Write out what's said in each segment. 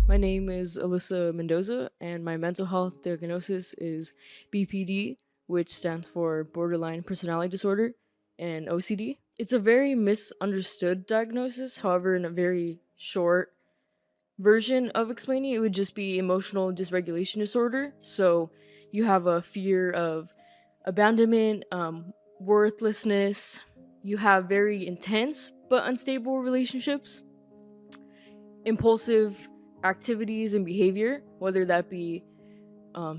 My name is Alyssa Mendoza, and my mental health diagnosis is BPD, which stands for borderline personality disorder, and OCD. It's a very misunderstood diagnosis. However, in a very short version of explaining it, would just be emotional dysregulation disorder. So you have a fear of abandonment, worthlessness. You have very intense but unstable relationships, impulsive activities and behavior, whether that be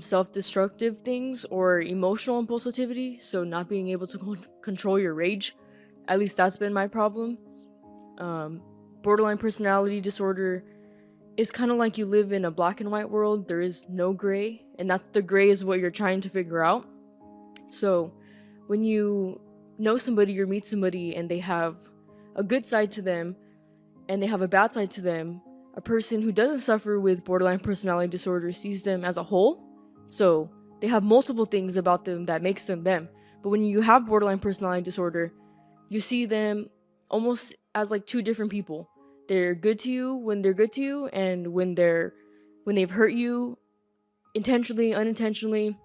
self destructive things or emotional impulsivity, so not being able to control your rage. At least that's been my problem. Um, Borderline personality disorder is kind of like you live in a black and white world. There is no gray, and that the gray is what you're trying to figure out. So when you know somebody or meet somebody and they have a good side to them and they have a bad side to them, a person who doesn't suffer with borderline personality disorder sees them as a whole. So they have multiple things about them that makes them them. But when you have borderline personality disorder, you see them almost as like two different people. They're good to you when they're good to you, and when they've hurt you intentionally, unintentionally,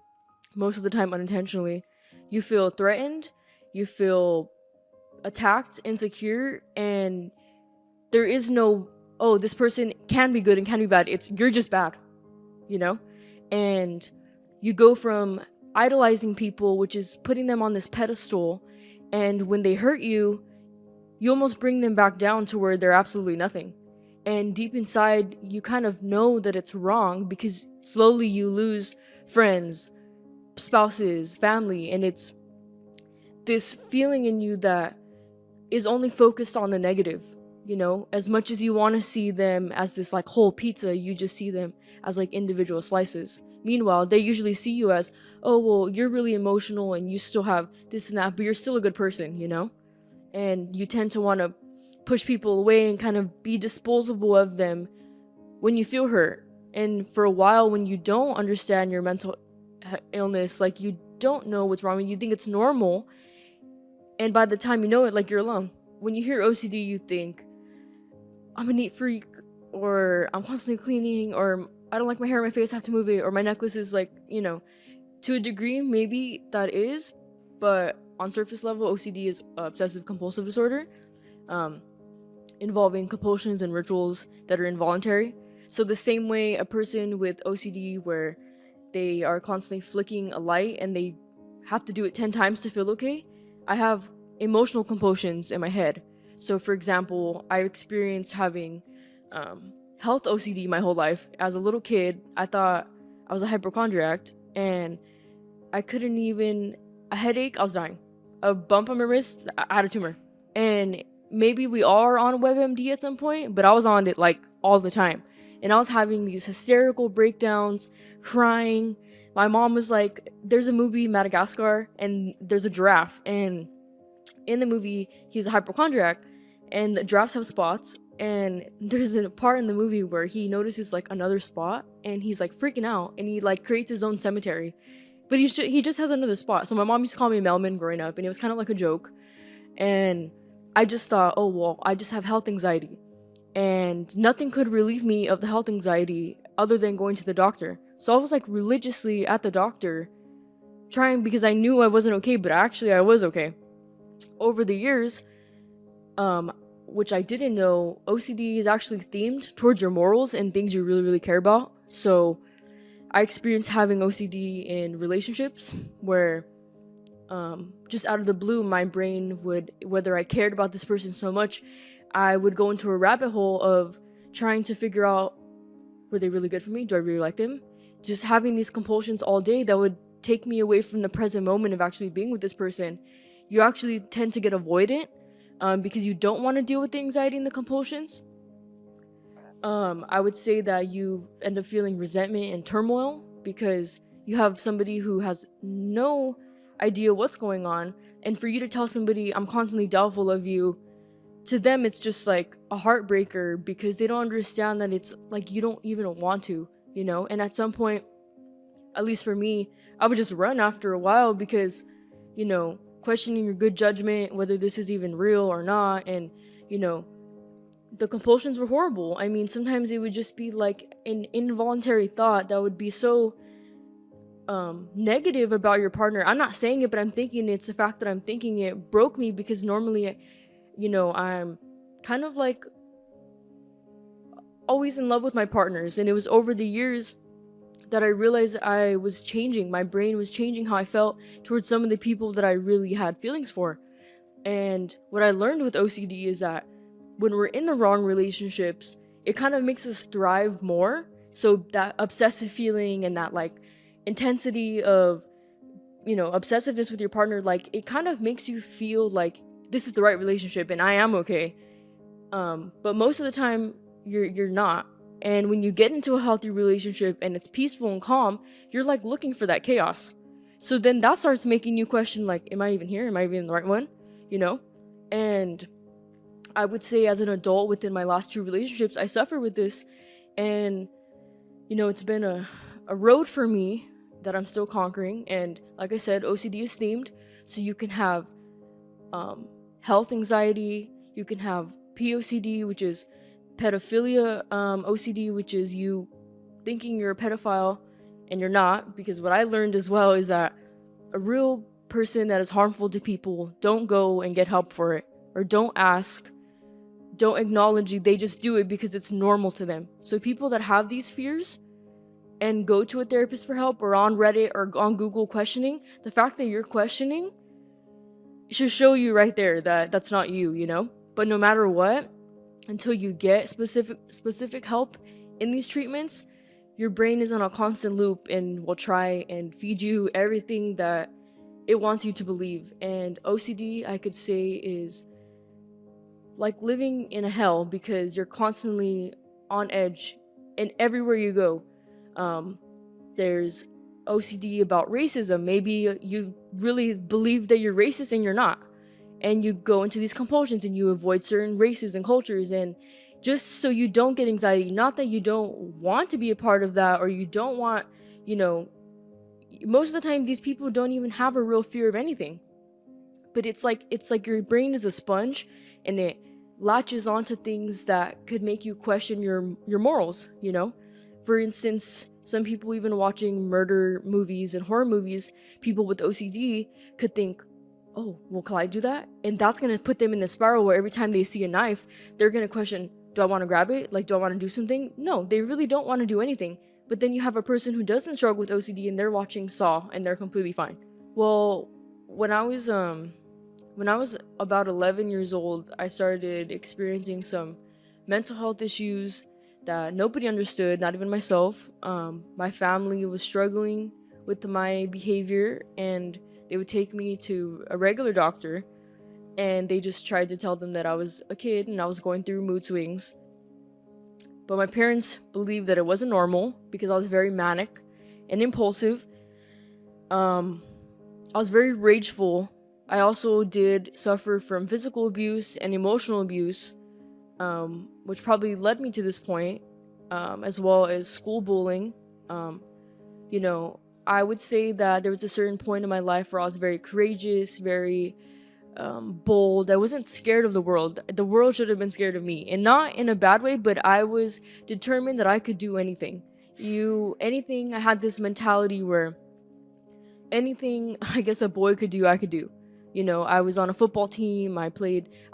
most of the time unintentionally, you feel threatened, you feel attacked, insecure, and there is no, oh, this person can be good and can be bad. It's you're just bad, you know? And you go from idolizing people, which is putting them on this pedestal, and when they hurt you, you almost bring them back down to where they're absolutely nothing. And deep inside, you kind of know that it's wrong because slowly you lose friends, spouses, family, and it's this feeling in you that is only focused on the negative. You know, as much as you want to see them as this like whole pizza, you just see them as like individual slices. Meanwhile, they usually see you as, oh, well, you're really emotional and you still have this and that, but you're still a good person, you know? And you tend to want to push people away and kind of be disposable of them when you feel hurt. And for a while, when you don't understand your mental illness, like you don't know what's wrong, and you think it's normal, and by the time you know it, like you're alone. When you hear OCD, you think, I'm a neat freak, or I'm constantly cleaning, or I don't like my hair on my face, I have to move it, or my necklace is like, to a degree, maybe that is, but on surface level, OCD is obsessive compulsive disorder, um, involving compulsions and rituals that are involuntary. So the same way a person with OCD, where they are constantly flicking a light and they have to do it 10 times to feel okay, I have emotional compulsions in my head. So, for example, I experienced having health OCD my whole life. As a little kid, I thought I was a hypochondriac, and I couldn't even, a headache, I was dying. A bump on my wrist, I had a tumor. And maybe we all are on WebMD at some point, but I was on it like all the time. And I was having these hysterical breakdowns, crying. My mom was like, there's a movie, Madagascar, and there's a giraffe. And in the movie, he's a hypochondriac, and the giraffes have spots. And there's a part in the movie where he notices like another spot, and he's like freaking out, and he like creates his own cemetery. But he just has another spot. So my mom used to call me Melman growing up, and it was kind of like a joke. And I just thought, oh well, I just have health anxiety, and nothing could relieve me of the health anxiety other than going to the doctor. So I was like religiously at the doctor, trying, because I knew I wasn't okay, but actually I was okay. Over the years, which I didn't know, OCD is actually themed towards your morals and things you really, really care about. So I experienced having OCD in relationships where just out of the blue, my brain would, whether I cared about this person so much, I would go into a rabbit hole of trying to figure out, were they really good for me? Do I really like them? Just having these compulsions all day that would take me away from the present moment of actually being with this person. You actually tend to get avoidant because you don't want to deal with the anxiety and the compulsions. I would say that you end up feeling resentment and turmoil because you have somebody who has no idea what's going on, and for you to tell somebody, I'm constantly doubtful of you, to them it's just like a heartbreaker because they don't understand that it's like you don't even want to, and at some point, at least for me, I would just run after a while because, questioning your good judgment, whether this is even real or not, and, the compulsions were horrible. I mean, sometimes it would just be like an involuntary thought that would be so negative about your partner. I'm not saying it, but I'm thinking it's the fact that I'm thinking it broke me, because normally, I'm kind of like always in love with my partners, and it was over the years that I realized I was changing. My brain was changing how I felt towards some of the people that I really had feelings for. And what I learned with OCD is that when we're in the wrong relationships, it kind of makes us thrive more. So that obsessive feeling and that like intensity of, obsessiveness with your partner, like it kind of makes you feel like this is the right relationship and I am okay. But most of the time you're not. And when you get into a healthy relationship and it's peaceful and calm, you're like looking for that chaos. So then that starts making you question, like, am I even here? Am I even the right one? You know? And I would say as an adult within my last 2 relationships, I suffer with this. And, it's been a road for me that I'm still conquering. And like I said, OCD is themed. So you can have health anxiety, you can have POCD, which is pedophilia, OCD, which is you thinking you're a pedophile and you're not, because what I learned as well is that a real person that is harmful to people don't go and get help for it, or don't ask, don't acknowledge it, they just do it because it's normal to them. So people that have these fears and go to a therapist for help, or on Reddit or on Google questioning, the fact that you're questioning should show you right there that that's not you. But no matter what, until you get specific help in these treatments, your brain is on a constant loop and will try and feed you everything that it wants you to believe. And OCD, I could say, is like living in a hell, because you're constantly on edge and everywhere you go. There's OCD about racism. Maybe you really believe that you're racist and you're not. And you go into these compulsions and you avoid certain races and cultures, and just so you don't get anxiety. Not that you don't want to be a part of that, or you don't want, most of the time these people don't even have a real fear of anything. But it's like your brain is a sponge, and it latches onto things that could make you question your morals. For instance, some people, even watching murder movies and horror movies, people with OCD could think, oh, well, can I do that? And that's going to put them in the spiral where every time they see a knife, they're going to question, do I want to grab it? Like, do I want to do something? No, they really don't want to do anything. But then you have a person who doesn't struggle with OCD and they're watching Saw and they're completely fine. Well, when I was about 11 years old, I started experiencing some mental health issues that nobody understood, not even myself. My family was struggling with my behavior, and they would take me to a regular doctor, and they just tried to tell them that I was a kid and I was going through mood swings. But my parents believed that it wasn't normal because I was very manic and impulsive. I was very rageful. I also did suffer from physical abuse and emotional abuse, which probably led me to this point, as well as school bullying. I would say that there was a certain point in my life where I was very courageous, very bold. I wasn't scared of the world. The world should have been scared of me, and not in a bad way, but I was determined that I could do anything. I had this mentality where anything I guess a boy could do, I could do. I was on a football team. I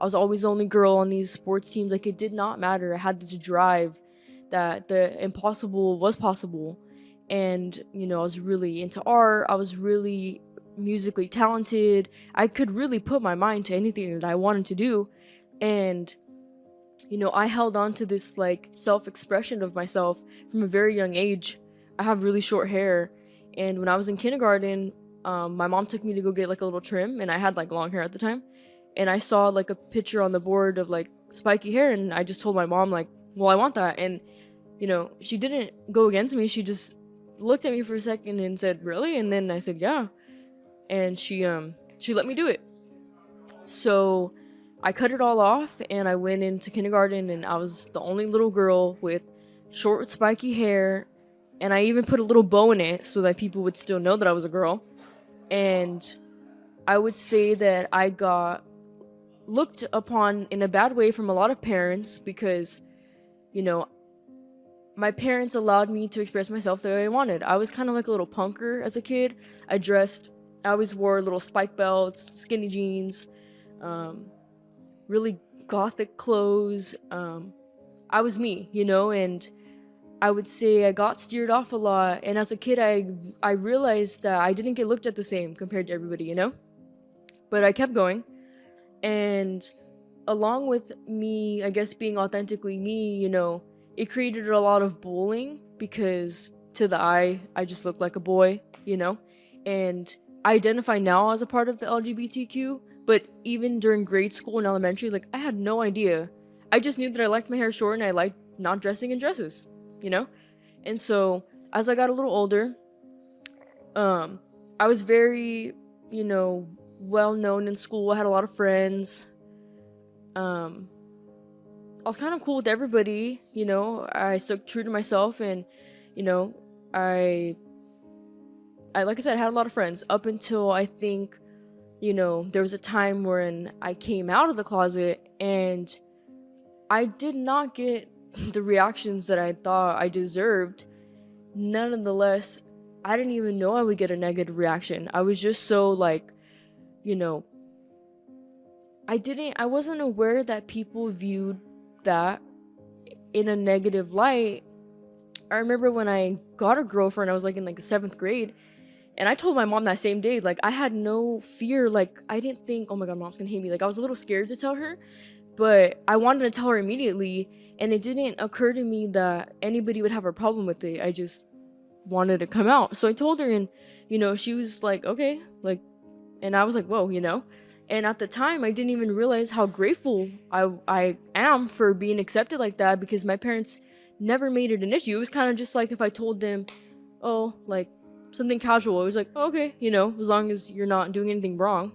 was always the only girl on these sports teams. Like, it did not matter. I had this drive that the impossible was possible. And, I was really into art. I was really musically talented. I could really put my mind to anything that I wanted to do. And, I held on to this, like, self-expression of myself from a very young age. I have really short hair. And when I was in kindergarten, my mom took me to go get, like, a little trim. And I had, like, long hair at the time. And I saw, like, a picture on the board of, like, spiky hair. And I just told my mom, like, well, I want that. And, she didn't go against me. She just looked at me for a second and said, really? And then I said, yeah. And she let me do it. So I cut it all off and I went into kindergarten, and I was the only little girl with short spiky hair, and I even put a little bow in it so that people would still know that I was a girl. And I would say that I got looked upon in a bad way from a lot of parents because, you know, my parents allowed me to express myself the way I wanted. I was kind of like a little punker as a kid. I dressed, I always wore little spike belts, skinny jeans, um, really gothic clothes. I was me, and I would say I got steered off a lot. And as a kid, I realized that I didn't get looked at the same compared to everybody. But I kept going, and along with me, I guess being authentically me, it created a lot of bullying because to the eye, I just looked like a boy. And I identify now as a part of the LGBTQ, but even during grade school and elementary, like I had no idea. I just knew that I liked my hair short and I liked not dressing in dresses, you know? And so as I got a little older, I was very, well known in school. I had a lot of friends. I was kind of cool with everybody, I stuck true to myself, and, you know, I, I like I said, I had a lot of friends up until I think, there was a time when I came out of the closet and I did not get the reactions that I thought I deserved. Nonetheless, I didn't even know I would get a negative reaction. I was just so like, you know, I wasn't aware that people viewed that in a negative light. I remember when I got a girlfriend, I was like in like the 7th grade, and I told my mom that same day, like I had no fear, like I didn't think, oh my god, mom's gonna hate me. Like I was a little scared to tell her, but I wanted to tell her immediately, and it didn't occur to me that anybody would have a problem with it. I just wanted to come out. So I told her, and she was like, okay, like, and I was like, whoa. And at the time, I didn't even realize how grateful I am for being accepted like that, because my parents never made it an issue. It was kind of just like if I told them, oh, like something casual, it was like, oh, okay, as long as you're not doing anything wrong.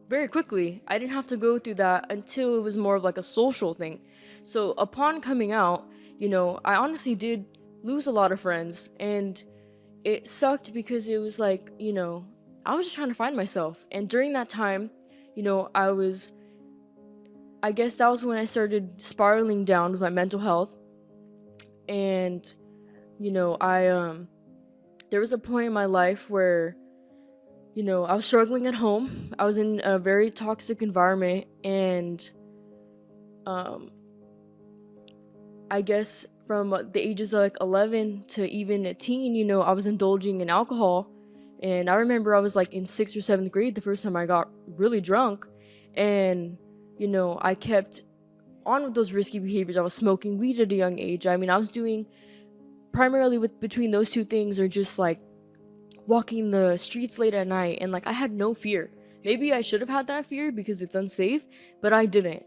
Very quickly, I didn't have to go through that until it was more of like a social thing. So upon coming out, I honestly did lose a lot of friends, and it sucked because it was like, I was just trying to find myself. And during that time, I guess that was when I started spiraling down with my mental health. And, there was a point in my life where, I was struggling at home. I was in a very toxic environment, and, um, I guess from the ages of like 11 to even a teen, I was indulging in alcohol. And I remember I was like in 6th or 7th grade the first time I got really drunk. And, I kept on with those risky behaviors. I was smoking weed at a young age. I mean, I was doing primarily with between those two things, or just like walking the streets late at night. And like I had no fear. Maybe I should have had that fear because it's unsafe, but I didn't.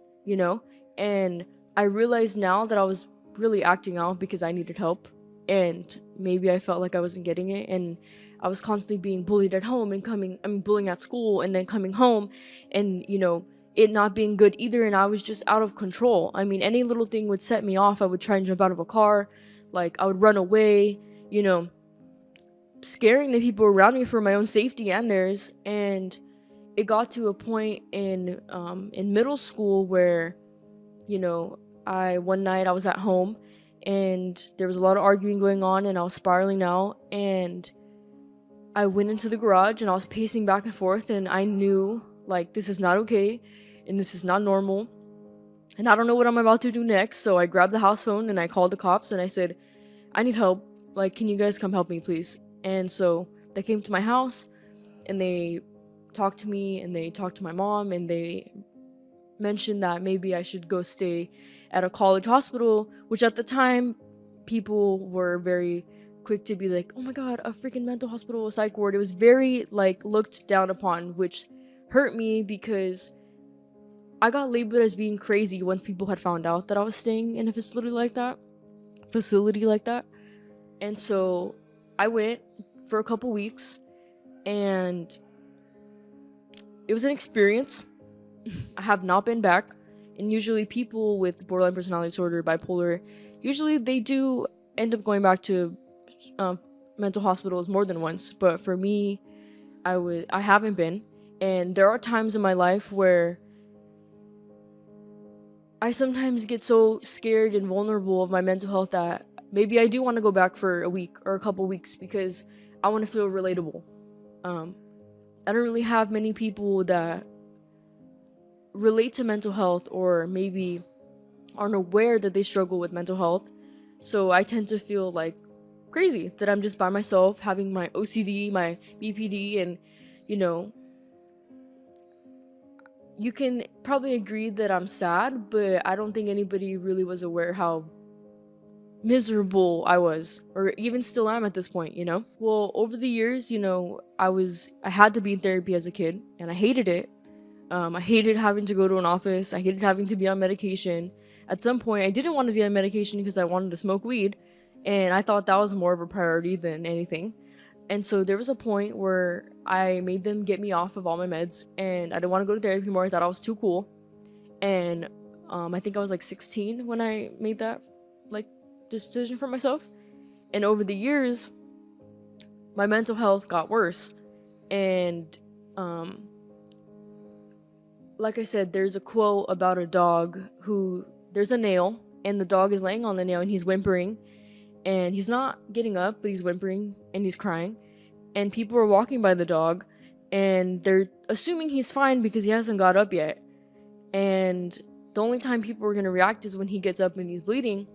And I realized now that I was really acting out because I needed help, and maybe I felt like I wasn't getting it, and I was constantly being bullied at home and bullying at school, and then coming home and it not being good either, and I was just out of control. I mean, any little thing would set me off. I would try and jump out of a car, like I would run away, scaring the people around me for my own safety and theirs. And it got to a point in middle school where one night I was at home, and there was a lot of arguing going on, and I was spiraling out, and I went into the garage and I was pacing back and forth, and I knew like this is not okay and this is not normal, and I don't know what I'm about to do next. So I grabbed the house phone and I called the cops and I said, I need help. Like, can you guys come help me, please? And so they came to my house, and they talked to me, and they talked to my mom, and they mentioned that maybe I should go stay at a college hospital, which at the time people were very quick to be like, oh my god, a freaking mental hospital, a psych ward. It was very like looked down upon, which hurt me because I got labeled as being crazy once people had found out that I was staying in a facility like that. And so I went for a couple weeks, and it was an experience. I have not been back. And usually people with borderline personality disorder, bipolar, usually they do end up going back to mental hospitals more than once. But for me, I haven't been. And there are times in my life where I sometimes get so scared and vulnerable of my mental health that maybe I do want to go back for a week or a couple weeks because I want to feel relatable. Um, I don't really have many people that relate to mental health or maybe aren't aware that they struggle with mental health. So I tend to feel like crazy that I'm just by myself having my OCD, my BPD, and you know, you can probably agree that I'm sad, but I don't think anybody really was aware how miserable I was, or even still am at this point, you know? Well, over the years, I had to be in therapy as a kid, and I hated it. I hated having to go to an office. I hated having to be on medication. At some point, I didn't want to be on medication because I wanted to smoke weed, and I thought that was more of a priority than anything. And so there was a point where I made them get me off of all my meds, and I didn't want to go to therapy anymore. I thought I was too cool. And I think I was like 16 when I made that like decision for myself. And over the years, my mental health got worse. And like I said, there's a quote about a dog who there's a nail, and the dog is laying on the nail, and he's whimpering, and he's not getting up, but he's whimpering and he's crying. And people are walking by the dog, and they're assuming he's fine because he hasn't got up yet. And the only time people are going to react is when he gets up and he's bleeding.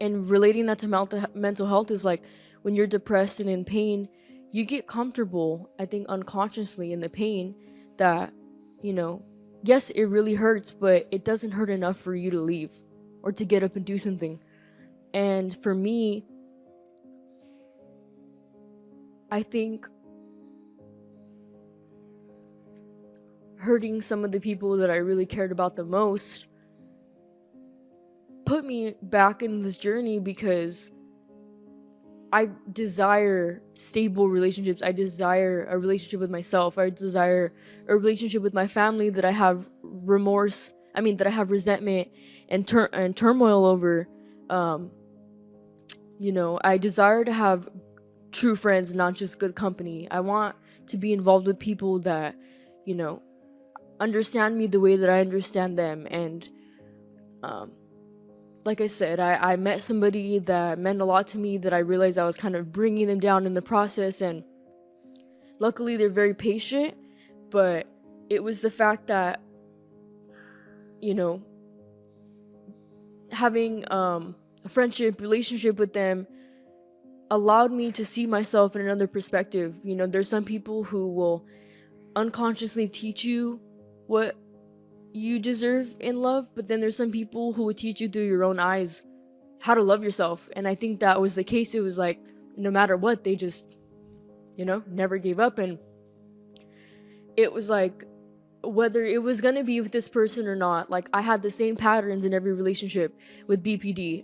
And relating that to mental health is like when you're depressed and in pain, you get comfortable, I think unconsciously, in the pain that, yes, it really hurts, but it doesn't hurt enough for you to leave or to get up and do something. And for me, I think hurting some of the people that I really cared about the most put me back in this journey because I desire stable relationships. I desire a relationship with myself. I desire a relationship with my family that I have that I have resentment and turmoil over. I desire to have true friends, not just good company. I want to be involved with people that, understand me the way that I understand them. And like I said, I met somebody that meant a lot to me that I realized I was kind of bringing them down in the process. And luckily, they're very patient. But it was the fact that, having a friendship, relationship with them allowed me to see myself in another perspective. There's some people who will unconsciously teach you what you deserve in love, but then there's some people who would teach you through your own eyes how to love yourself. And I think that was the case. It was like no matter what, they just never gave up. And it was like whether it was gonna be with this person or not, like I had the same patterns in every relationship with BPD.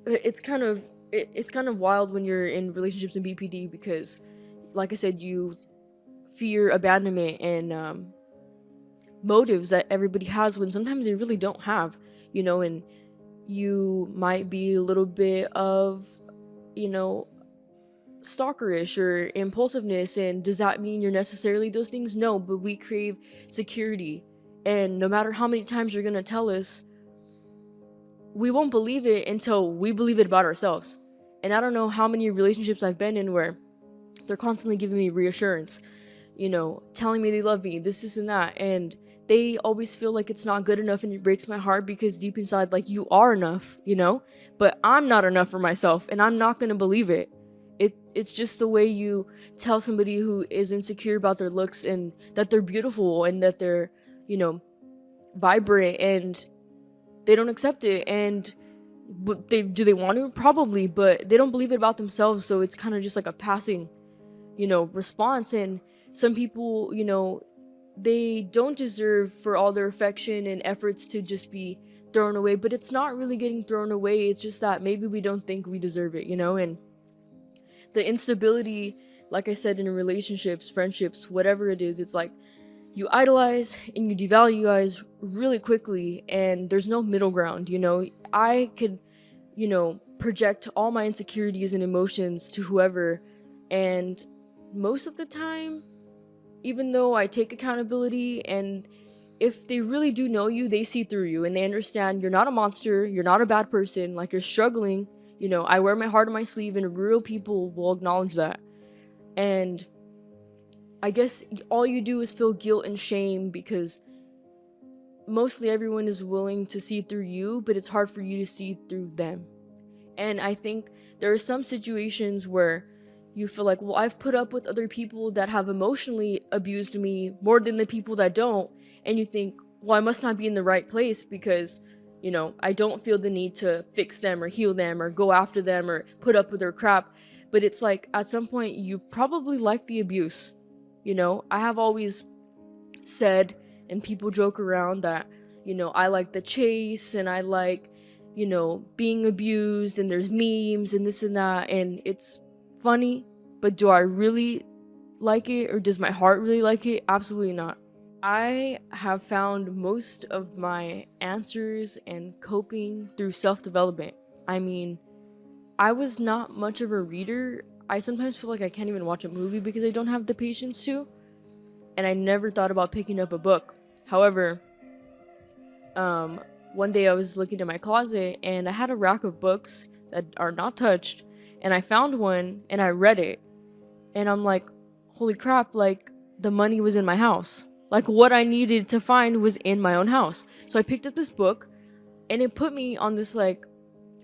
It's kind of wild when you're in relationships in BPD because, like I said, you fear abandonment and motives that everybody has when sometimes they really don't have, and you might be a little bit of, stalkerish or impulsiveness. And does that mean you're necessarily those things? No, but we crave security. And no matter how many times you're gonna tell us, we won't believe it until we believe it about ourselves. And I don't know how many relationships I've been in where they're constantly giving me reassurance, telling me they love me, this and that. And they always feel like it's not good enough, and it breaks my heart because deep inside, like, you are enough, but I'm not enough for myself, and I'm not going to believe it. It's just the way you tell somebody who is insecure about their looks and that they're beautiful and that they're, vibrant, and they don't accept it. And do they want to? Probably, but they don't believe it about themselves. So it's kind of just like a passing, response. And some people, they don't deserve for all their affection and efforts to just be thrown away. But it's not really getting thrown away. It's just that maybe we don't think we deserve it, and the instability, like I said, in relationships, friendships, whatever it is, it's like you idolize and you devalue really quickly, and there's no middle ground. I could, project all my insecurities and emotions to whoever, and most of the time even though I take accountability, and if they really do know you, they see through you and they understand you're not a monster, you're not a bad person, like you're struggling. I wear my heart on my sleeve, and real people will acknowledge that. And I guess all you do is feel guilt and shame because mostly everyone is willing to see through you, but it's hard for you to see through them. And I think there are some situations where you feel like, well, I've put up with other people that have emotionally abused me more than the people that don't. And you think, well, I must not be in the right place because, I don't feel the need to fix them or heal them or go after them or put up with their crap. But it's like at some point, you probably like the abuse. I have always said, and people joke around that, I like the chase and I like, being abused, and there's memes and this and that, and it's funny, but do I really like it, or does my heart really like it? Absolutely not. I have found most of my answers and coping through self development. I mean, I was not much of a reader. I sometimes feel like I can't even watch a movie because I don't have the patience to, and I never thought about picking up a book. However, um, one day I was looking in my closet and I had a rack of books that are not touched, and I found one and I read it, and I'm like, holy crap, like the money was in my house. Like what I needed to find was in my own house. So I picked up this book, and it put me on this like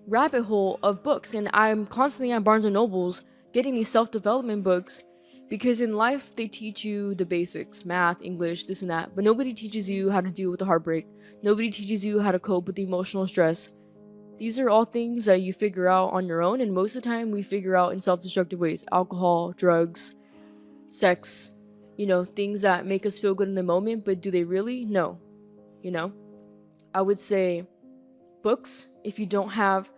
rabbit hole of books, and I'm constantly at Barnes and Nobles getting these self-development books because in life they teach you the basics, math, English, this and that, but nobody teaches you how to deal with the heartbreak. Nobody teaches you how to cope with the emotional stress. These are all things that you figure out on your own, and most of the time we figure out in self-destructive ways: alcohol, drugs, sex, things that make us feel good in the moment, but do they really? No. you know I would say books, if you don't have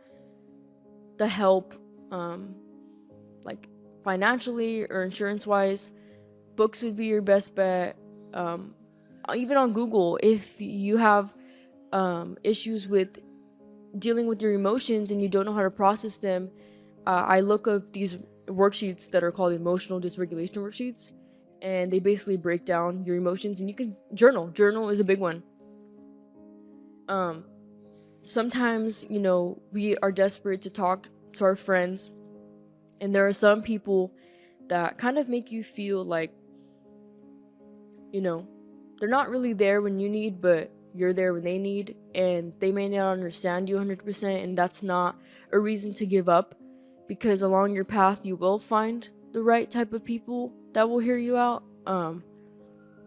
the help, um, like financially or insurance wise, books would be your best bet. Um, Even on Google, if you have issues with dealing with your emotions and you don't know how to process them, I look up these worksheets that are called emotional dysregulation worksheets, and they basically break down your emotions, and you can journal. Journal is a big one. Um, Sometimes, we are desperate to talk to our friends, and there are some people that kind of make you feel like, you know, they're not really there when you need, but you're there when they need, and they may not understand you 100%, and that's not a reason to give up, because along your path you will find the right type of people that will hear you out.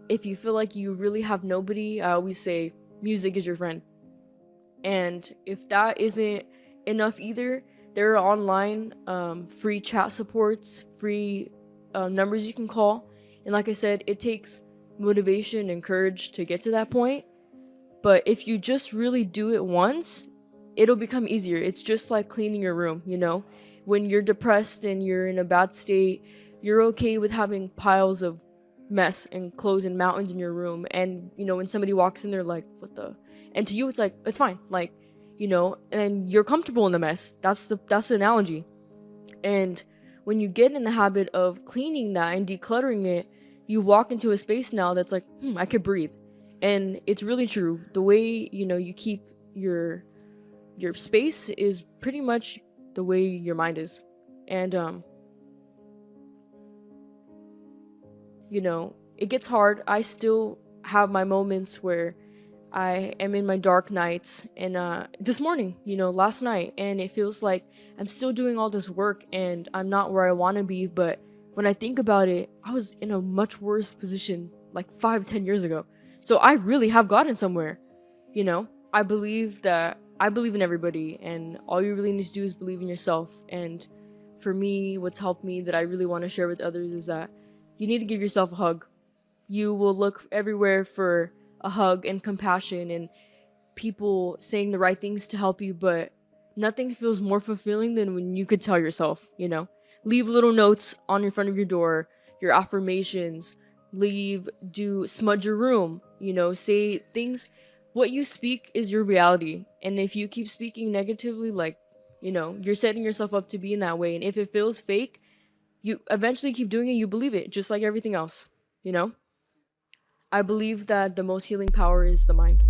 If you feel like you really have nobody, I always say music is your friend. And if that isn't enough either, there are online free chat supports, free numbers you can call. And like I said, it takes motivation and courage to get to that point. But if you just really do it once, it'll become easier. It's just like cleaning your room. When you're depressed and you're in a bad state, you're okay with having piles of mess and clothes and mountains in your room. And, when somebody walks in, they're like, what the? And to you, it's like, it's fine. Like, and you're comfortable in the mess. That's the analogy. And when you get in the habit of cleaning that and decluttering it, you walk into a space now that's like, I could breathe. And it's really true. The way, you keep your space is pretty much the way your mind is. And it gets hard. I still have my moments where I am in my dark nights, and this morning, last night, and it feels like I'm still doing all this work and I'm not where I want to be. But when I think about it, I was in a much worse position like 5-10 years ago. So I really have gotten somewhere. I believe in everybody, and all you really need to do is believe in yourself. And for me, what's helped me that I really want to share with others is that you need to give yourself a hug. You will look everywhere for a hug and compassion and people saying the right things to help you, but nothing feels more fulfilling than when you could tell yourself. Leave little notes on in front of your door, your affirmations, smudge your room, say things. What you speak is your reality. And if you keep speaking negatively, like, you're setting yourself up to be in that way. And if it feels fake, you eventually keep doing it, you believe it, just like everything else, you know? I believe that the most healing power is the mind.